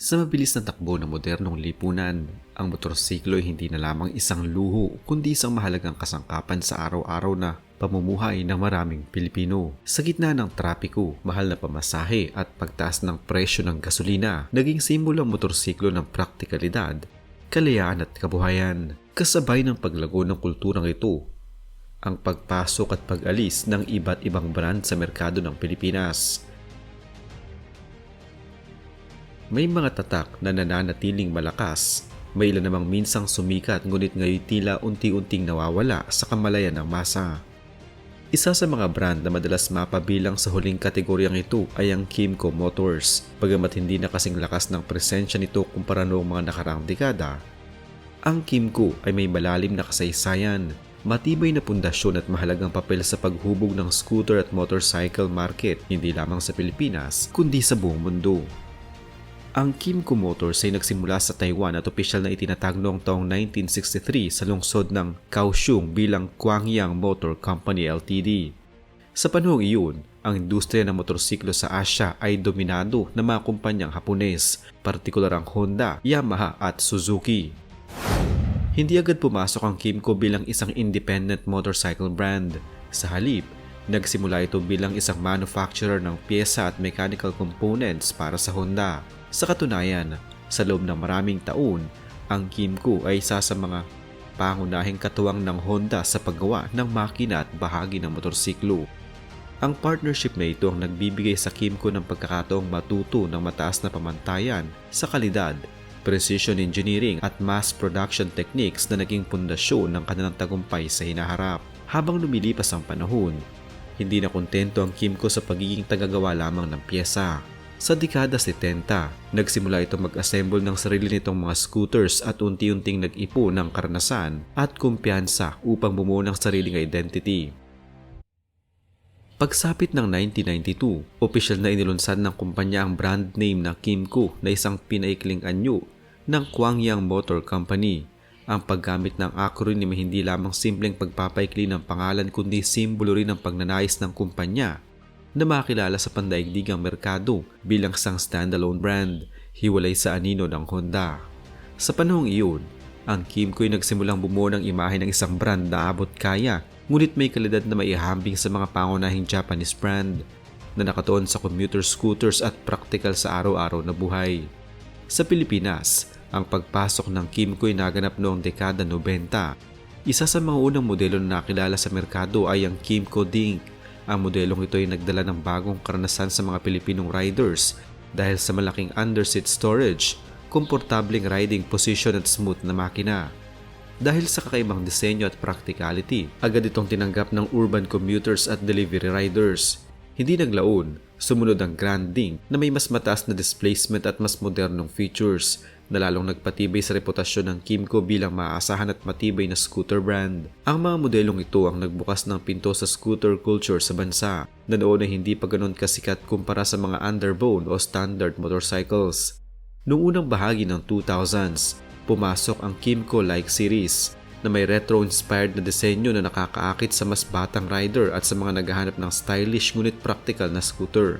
Sa mabilis na takbo ng modernong lipunan, ang motorsiklo ay hindi na lamang isang luho kundi isang mahalagang kasangkapan sa araw-araw na pamumuhay ng maraming Pilipino. Sa gitna ng trapiko, mahal na pamasahe at pagtaas ng presyo ng gasolina, naging simbolo ang motorsiklo ng praktikalidad, kalayaan at kabuhayan. Kasabay ng paglago ng kulturang ito, ang pagpasok at pag-alis ng iba't ibang brand sa merkado ng Pilipinas. May mga tatak na nananatiling malakas, may ilan namang minsang sumikat ngunit ngayon tila unti-unting nawawala sa kamalayan ng masa. Isa sa mga brand na madalas mapabilang sa huling kategoryang ito ay ang Kymco Motors. Bagamat hindi na kasing lakas ng presensya nito kumpara noong mga nakaraang dekada, ang Kymco ay may malalim na kasaysayan, matibay na pundasyon at mahalagang papel sa paghubog ng scooter at motorcycle market hindi lamang sa Pilipinas kundi sa buong mundo. Ang Kymco Motors ay nagsimula sa Taiwan at opisyal na itinatag noong taong 1963 sa lungsod ng Kaohsiung bilang Guangyang Motor Company Ltd. Sa panahong iyon, ang industriya ng motorsiklo sa Asya ay dominado ng mga kumpanyang Hapones, partikular ang Honda, Yamaha at Suzuki. Hindi agad pumasok ang Kymco bilang isang independent motorcycle brand. Sa halip, nagsimula ito bilang isang manufacturer ng pyesa at mechanical components para sa Honda. Sa katunayan, sa loob ng maraming taon, ang Kymco ay isa sa mga pangunahing katuwang ng Honda sa paggawa ng makina at bahagi ng motorsiklo. Ang partnership na ito ang nagbibigay sa Kymco ng pagkakataong matuto ng mataas na pamantayan sa kalidad, precision engineering at mass production techniques na naging pundasyon ng kanilang tagumpay sa hinaharap. Habang lumilipas ang panahon, hindi na kontento ang Kymco sa pagiging tagagawa lamang ng pyesa. Sa dekada 70, nagsimula itong mag-assemble ng sarili nitong mga scooters at unti-unting nag-ipon ng karanasan at kumpiyansa upang bumuo ng sariling identity. Pagsapit ng 1992, opisyal na inilunsad ng kumpanya ang brand name ng Kymco na isang pinaikling anyo ng Guangyang Motor Company. Ang paggamit ng acronym ay hindi lamang simpleng pagpapaikli ng pangalan kundi simbolo rin ng pagnanais ng kumpanya na makilala sa pandaigdigang merkado bilang isang standalone brand, hiwalay sa anino ng Honda. Sa panahong iyon, ang Kymco ay nagsimulang bumuo ng imahe ng isang brand na abot kaya, ngunit may kalidad na maihahambing sa mga pangunahing Japanese brand na nakatuon sa commuter scooters at practical sa araw-araw na buhay. Sa Pilipinas, ang pagpasok ng Kymco ay naganap noong dekada 90. Isa sa mga unang modelo na nakilala sa merkado ay ang Kymco Dink. Ang modelong ito ay nagdala ng bagong karanasan sa mga Pilipinong riders dahil sa malaking underseat storage, komportableng riding position at smooth na makina. Dahil sa kakaibang disenyo at practicality, agad itong tinanggap ng urban commuters at delivery riders. Hindi naglaon, sumunod ang Grand Dink na may mas mataas na displacement at mas modernong features na lalong nagpatibay sa reputasyon ng Kymco bilang maaasahan at matibay na scooter brand. Ang mga modelong ito ang nagbukas ng pinto sa scooter culture sa bansa na noon ay hindi pa ganoon kasikat kumpara sa mga underbone o standard motorcycles. Noong unang bahagi ng 2000s, pumasok ang Kymco Like Series na may retro-inspired na disenyo na nakakaakit sa mas batang rider at sa mga naghahanap ng stylish ngunit practical na scooter.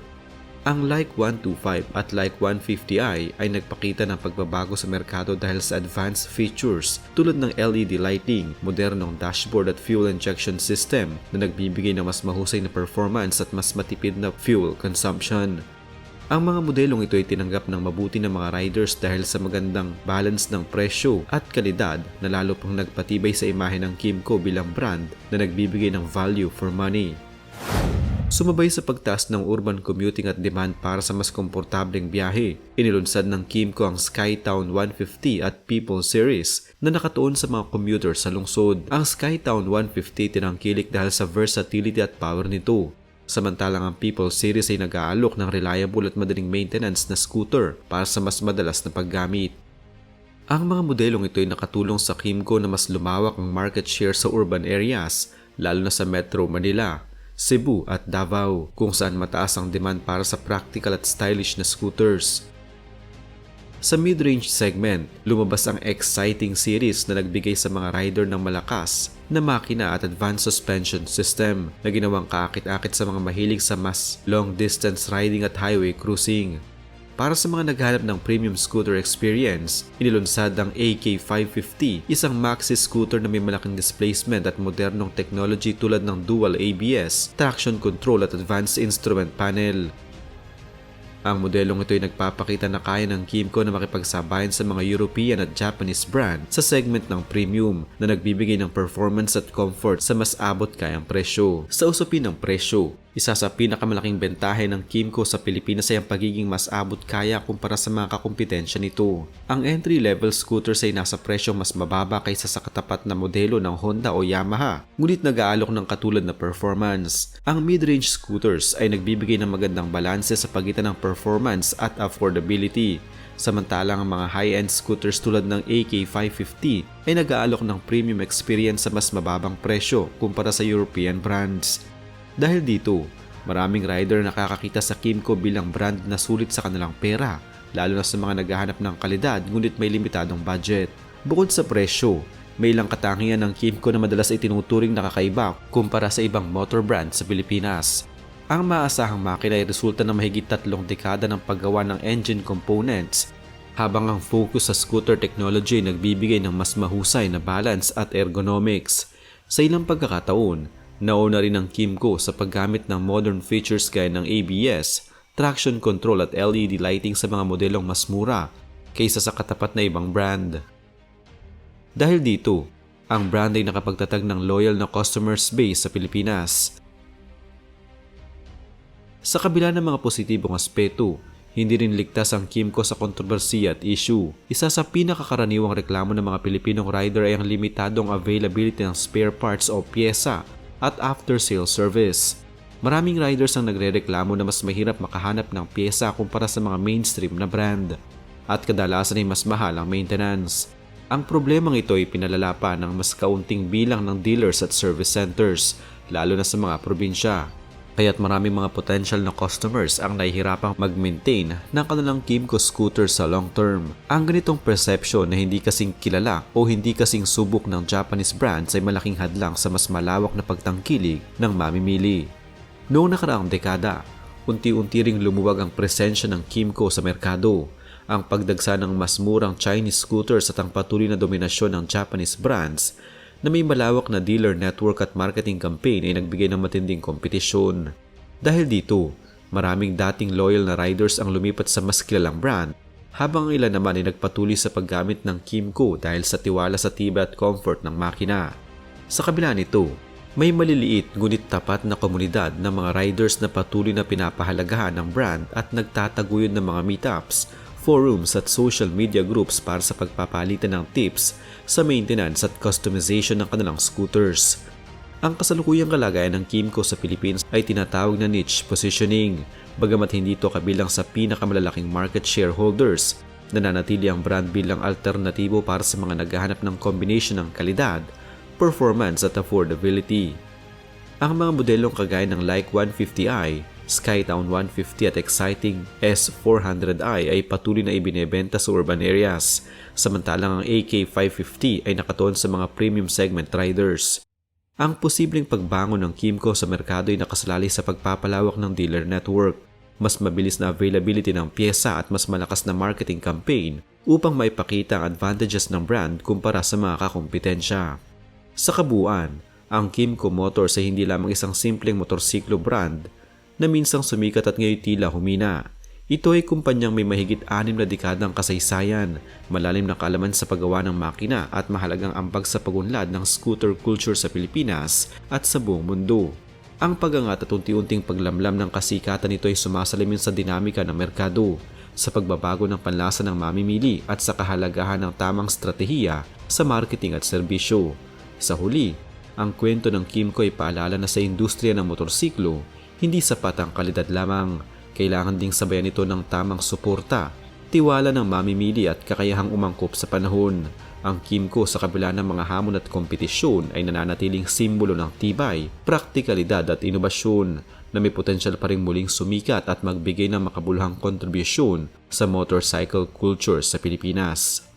Ang Like 125 at Like 150i ay nagpakita ng pagbabago sa merkado dahil sa advanced features tulad ng LED lighting, modernong dashboard at fuel injection system na nagbibigay ng mas mahusay na performance at mas matipid na fuel consumption. Ang mga modelong ito ay tinanggap ng mabuti ng mga riders dahil sa magandang balance ng presyo at kalidad na lalo pang nagpatibay sa imahe ng Kymco bilang brand na nagbibigay ng value for money. Sumabay sa pagtaas ng urban commuting at demand para sa mas komportableng biyahe, inilunsad ng Kymco ang Skytown 150 at People Series na nakatuon sa mga commuter sa lungsod. Ang Skytown 150 tinangkilik dahil sa versatility at power nito, samantalang ang People Series ay nag-aalok ng reliable at madaling maintenance na scooter para sa mas madalas na paggamit. Ang mga modelong ito ay nakatulong sa Kymco na mas lumawak ang market share sa urban areas, lalo na sa Metro Manila, Cebu at Davao, kung saan mataas ang demand para sa practical at stylish na scooters. Sa mid-range segment, lumabas ang exciting series na nagbigay sa mga rider ng malakas na makina at advanced suspension system na ginawang kaakit-akit sa mga mahilig sa mas long-distance riding at highway cruising. para sa mga naghahanap ng premium scooter experience, inilunsad ang AK550, isang maxi scooter na may malaking displacement at modernong technology tulad ng dual ABS, traction control at advanced instrument panel. Ang modelong ito ay nagpapakita na kaya ng Kymco na makipagsabayan sa mga European at Japanese brand sa segment ng premium na nagbibigay ng performance at comfort sa mas abot kayang presyo. Sa usapin ng presyo, isa sa pinakamalaking bentahe ng Kymco sa Pilipinas ay ang pagiging mas abot kaya kumpara sa mga kakumpetensya nito. Ang entry-level scooters ay nasa presyong mas mababa kaysa sa katapat na modelo ng Honda o Yamaha, ngunit nag-aalok ng katulad na performance. Ang mid-range scooters ay nagbibigay ng magandang balanse sa pagitan ng performance at affordability. Samantalang ang mga high-end scooters tulad ng AK550 ay nag-aalok ng premium experience sa mas mababang presyo kumpara sa European brands. Dahil dito, maraming rider nakakakita sa Kymco bilang brand na sulit sa kanilang pera, lalo na sa mga naghahanap ng kalidad ngunit may limitadong budget. Bukod sa presyo, may ilang katangian ng Kymco na madalas ay tinuturing nakakaiba kumpara sa ibang motor brand sa Pilipinas. Ang maasahang makina ay resulta ng mahigit 3 dekada ng paggawa ng engine components, habang ang focus sa scooter technology ay nagbibigay ng mas mahusay na balance at ergonomics. Sa ilang pagkakataon, nauna rin ang Kymco sa paggamit ng modern features gaya ng ABS, traction control at LED lighting sa mga modelong mas mura kaysa sa katapat na ibang brand. Dahil dito, ang brand ay nakapagtatag ng loyal na customers base sa Pilipinas. Sa kabila ng mga positibong aspeto, hindi rin ligtas ang Kymco sa kontrobersiya at issue. Isa sa pinakakaraniwang reklamo ng mga Pilipinong rider ay ang limitadong availability ng spare parts o pyesa at after-sale service. Maraming riders ang nagrereklamo na mas mahirap makahanap ng pyesa kumpara sa mga mainstream na brand at kadalasan ay mas mahal ang maintenance. Ang problemang ito ay pinalala pa ng mas kaunting bilang ng dealers at service centers, lalo na sa mga probinsya. Kaya't maraming mga potential na customers ang nahihirapang mag-maintain ng kanilang Kymco scooter sa long term. Ang ganitong perception na hindi kasing kilala o hindi kasing subok ng Japanese brands ay malaking hadlang sa mas malawak na pagtangkilik ng mamimili. Noong nakaraang dekada, unti-unti ring lumuwag ang presensya ng Kymco sa merkado. Ang pagdagsa ng mas murang Chinese scooters at ang patuloy na dominasyon ng Japanese brands na may malawak na dealer network at marketing campaign ay nagbigay ng matinding kompetisyon. Dahil dito, maraming dating loyal na riders ang lumipat sa mas kilalang brand, habang ang ilan naman ay nagpatuloy sa paggamit ng Kymco dahil sa tiwala sa tibay at comfort ng makina. Sa kabila nito, may maliliit ngunit tapat na komunidad ng mga riders na patuloy na pinapahalagahan ng brand at nagtataguyod ng mga meetups, forums at social media groups para sa pagpapalitan ng tips sa maintenance at customization ng kanilang scooters. Ang kasalukuyang kalagayan ng Kymco sa Pilipinas ay tinatawag na niche positioning, bagamat hindi ito kabilang sa pinakamalalaking market shareholders. Nananatili ang brand bilang alternatibo para sa mga naghahanap ng combination ng kalidad, performance at affordability. Ang mga modelong kagaya ng Like 150i, Skytown 150 at exciting S400i ay patuloy na ibinebenta sa urban areas, samantalang ang AK550 ay nakatuon sa mga premium segment riders. Ang posibleng pagbangon ng Kymco sa merkado ay nakasalalay sa pagpapalawak ng dealer network, mas mabilis na availability ng pyesa at mas malakas na marketing campaign upang maipakita ang advantages ng brand kumpara sa mga kakumpetensya. Sa kabuuan, ang Kymco Motors ay hindi lamang isang simpleng motorsiklo brand na minsang sumikat at ngayon tila humina. Ito ay kumpanyang may mahigit 6 na dekadang kasaysayan, malalim na kaalaman sa paggawa ng makina at mahalagang ambag sa pagunlad ng scooter culture sa Pilipinas at sa buong mundo. Ang pagangat at unti-unting paglamlam ng kasikatan nito ay sumasalamin sa dinamika ng merkado, sa pagbabago ng panlasa ng mamimili at sa kahalagahan ng tamang stratehiya sa marketing at serbisyo. Sa huli, ang kwento ng Kymco ay paalala na sa industriya ng motorsiklo, hindi sapat ang kalidad lamang. Kailangan ding sabayan ito ng tamang suporta, tiwala ng mamimili at kakayahang umangkop sa panahon. Ang Kymco sa kabila ng mga hamon at kompetisyon ay nananatiling simbolo ng tibay, praktikalidad at inobasyon na may potensyal pa ring muling sumikat at magbigay ng makabuluhang kontribusyon sa motorcycle culture sa Pilipinas.